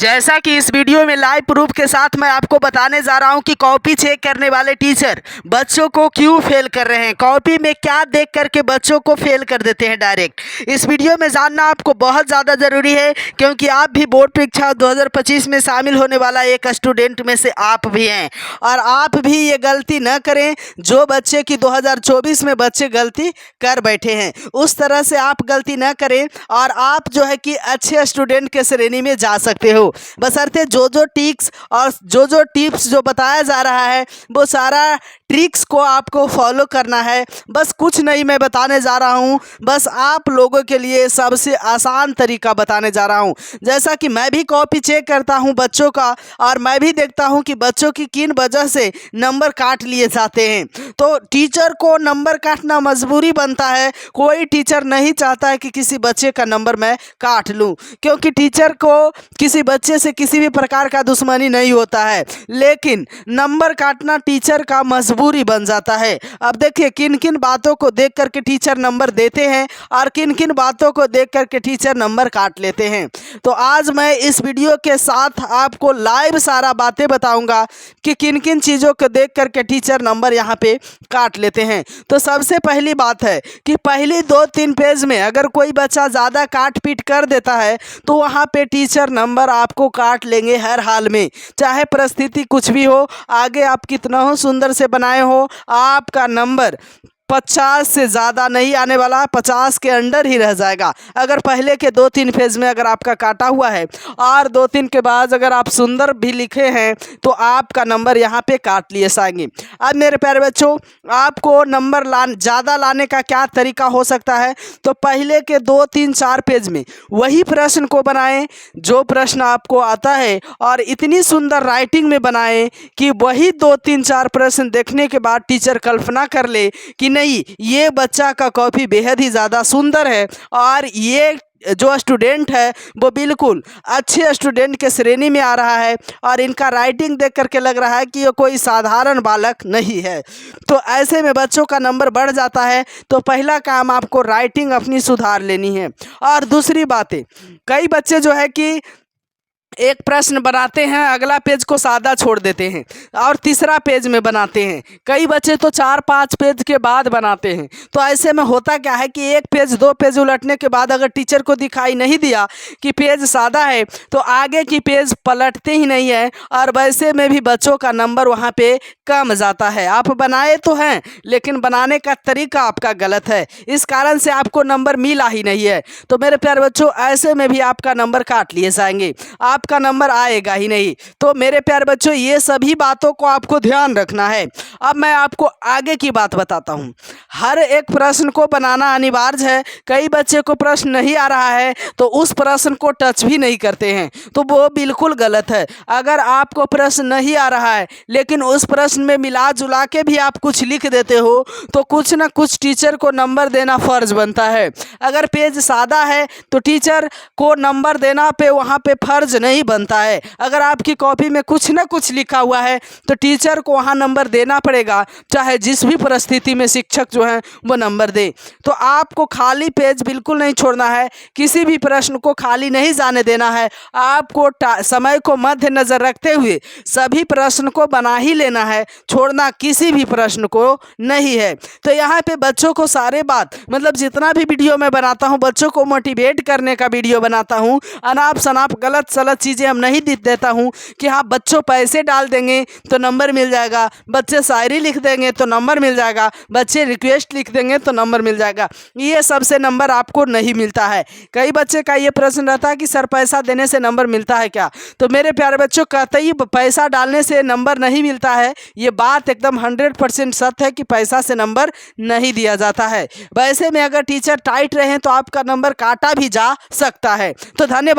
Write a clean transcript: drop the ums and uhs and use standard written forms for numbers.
जैसा कि इस वीडियो में लाइव प्रूफ के साथ मैं आपको बताने जा रहा हूं कि कॉपी चेक करने वाले टीचर बच्चों को क्यों फेल कर रहे हैं, कॉपी में क्या देख करके बच्चों को फेल कर देते हैं डायरेक्ट। इस वीडियो में जानना आपको बहुत ज़्यादा ज़रूरी है, क्योंकि आप भी बोर्ड परीक्षा 2025 में शामिल होने वाला एक स्टूडेंट में से आप भी हैं, और आप भी ये गलती न करें जो बच्चे की 2024 में बच्चे गलती कर बैठे हैं, उस तरह से आप गलती न करें और आप जो है कि अच्छे स्टूडेंट के श्रेणी में जा सकते हो। बशर्ते जो ट्रिक्स और जो टिप्स जो बताया जा रहा है वो सारा ट्रिक्स को आपको फॉलो करना है। बस कुछ नहीं मैं बताने जा रहा हूँ, बस आप लोगों के लिए सबसे आसान तरीका बताने जा रहा हूँ। जैसा कि मैं भी कॉपी चेक करता हूँ बच्चों का, और मैं भी देखता हूँ कि बच्चों की किन वजह से नंबर काट लिए जाते हैं। तो टीचर को नंबर काटना मजबूरी बनता है। कोई टीचर नहीं चाहता है कि किसी बच्चे का नंबर मैं काट लूँ, क्योंकि टीचर को किसी बच्चे से किसी भी प्रकार का दुश्मनी नहीं होता है, लेकिन नंबर काटना टीचर का मजबूरी बन जाता है। अब देखिए किन किन बातों को देख करके टीचर नंबर देते हैं और किन किन बातों को देख करके टीचर नंबर काट लेते हैं। तो आज मैं इस वीडियो के साथ आपको लाइव सारा बातें बताऊंगा कि किन किन चीज़ों को देख करके टीचर नंबर यहाँ पे काट लेते हैं। तो सबसे पहली बात है कि पहली 2-3 पेज में अगर कोई बच्चा ज़्यादा काट पीट कर देता है तो वहाँ पे टीचर नंबर आपको काट लेंगे हर हाल में, चाहे परिस्थिति कुछ भी हो। आगे आप कितना हो सुंदर से बनाए हो, आपका नंबर 50 से ज़्यादा नहीं आने वाला, 50 के अंडर ही रह जाएगा। अगर पहले के 2-3 पेज में अगर आपका काटा हुआ है और 2-3 के बाद अगर आप सुंदर भी लिखे हैं तो आपका नंबर यहाँ पे काट लिए जाएंगे। अब मेरे प्यारे बच्चों, आपको नंबर ज़्यादा लाने का क्या तरीका हो सकता है, तो पहले के 2-3-4 पेज में वही प्रश्न को बनाएं जो प्रश्न आपको आता है, और इतनी सुंदर राइटिंग में बनाएं कि वही 2-3-4 प्रश्न देखने के बाद टीचर कल्पना कर ले कि नहीं, ये बच्चा का कॉपी बेहद ही ज़्यादा सुंदर है और ये जो स्टूडेंट है वो बिल्कुल अच्छे स्टूडेंट के श्रेणी में आ रहा है, और इनका राइटिंग देख करके लग रहा है कि ये कोई साधारण बालक नहीं है। तो ऐसे में बच्चों का नंबर बढ़ जाता है। तो पहला काम आपको राइटिंग अपनी सुधार लेनी है। और दूसरी बातें, कई बच्चे जो है कि एक प्रश्न बनाते हैं, अगला पेज को सादा छोड़ देते हैं और तीसरा पेज में बनाते हैं। कई बच्चे तो 4-5 पेज के बाद बनाते हैं। तो ऐसे में होता क्या है कि 1 पेज 2 पेज उलटने के बाद अगर टीचर को दिखाई नहीं दिया कि पेज सादा है तो आगे की पेज पलटते ही नहीं है, और वैसे में भी बच्चों का नंबर वहाँ पे कम जाता है। आप बनाए तो हैं लेकिन बनाने का तरीका आपका गलत है, इस कारण से आपको नंबर मिला ही नहीं है। तो मेरे प्यारे बच्चों, ऐसे में भी आपका नंबर काट लिए जाएंगे, आपका नंबर आएगा ही नहीं। तो मेरे प्यारे बच्चों, ये सभी बातों को आपको ध्यान रखना है। अब मैं आपको आगे की बात बताता हूँ। हर एक प्रश्न को बनाना अनिवार्य है। कई बच्चे को प्रश्न नहीं आ रहा है तो उस प्रश्न को टच भी नहीं करते हैं, तो वो बिल्कुल गलत है। अगर आपको प्रश्न नहीं आ रहा है लेकिन उस प्रश्न में मिला जुला के भी आप कुछ लिख देते हो तो कुछ ना कुछ टीचर को नंबर देना फर्ज बनता है। अगर पेज सादा है तो टीचर को नंबर देना पे वहाँ पे फर्ज नहीं बनता है। अगर आपकी कॉपी में कुछ ना कुछ लिखा हुआ है तो टीचर को वहाँ नंबर देना पड़ेगा, चाहे जिस भी परिस्थिति में शिक्षक जो है वो नंबर दे। तो आपको खाली पेज बिल्कुल नहीं छोड़ना है, किसी भी प्रश्न को खाली नहीं जाने देना है। आपको समय को मद्देनजर रखते हुए सभी प्रश्न को बना ही लेना है, छोड़ना किसी भी प्रश्न को नहीं है। तो यहाँ पे बच्चों को सारे बात, मतलब जितना भी वीडियो मैं बनाता हूँ बच्चों को मोटिवेट करने का वीडियो बनाता हूँ। अनाप शनाप गलत सलत चीज़ें हम नहीं देता हूँ कि हाँ बच्चों पैसे डाल देंगे तो नंबर मिल जाएगा, बच्चे शायरी लिख देंगे तो नंबर मिल जाएगा, बच्चे रिक्वेस्ट लिख देंगे तो नंबर मिल जाएगा। ये सबसे नंबर आपको नहीं मिलता है। कई बच्चे का ये प्रश्न रहता है कि सर पैसा देने से नंबर मिलता है क्या? तो मेरे प्यारे बच्चों, कतई पैसा डालने से नंबर नहीं मिलता है। ये बात एकदम 100% सत्य है कि पैसा से नंबर नहीं दिया जाता है। वैसे में अगर टीचर टाइट रहे तो आपका नंबर काटा भी जा सकता है। तो धन्यवाद।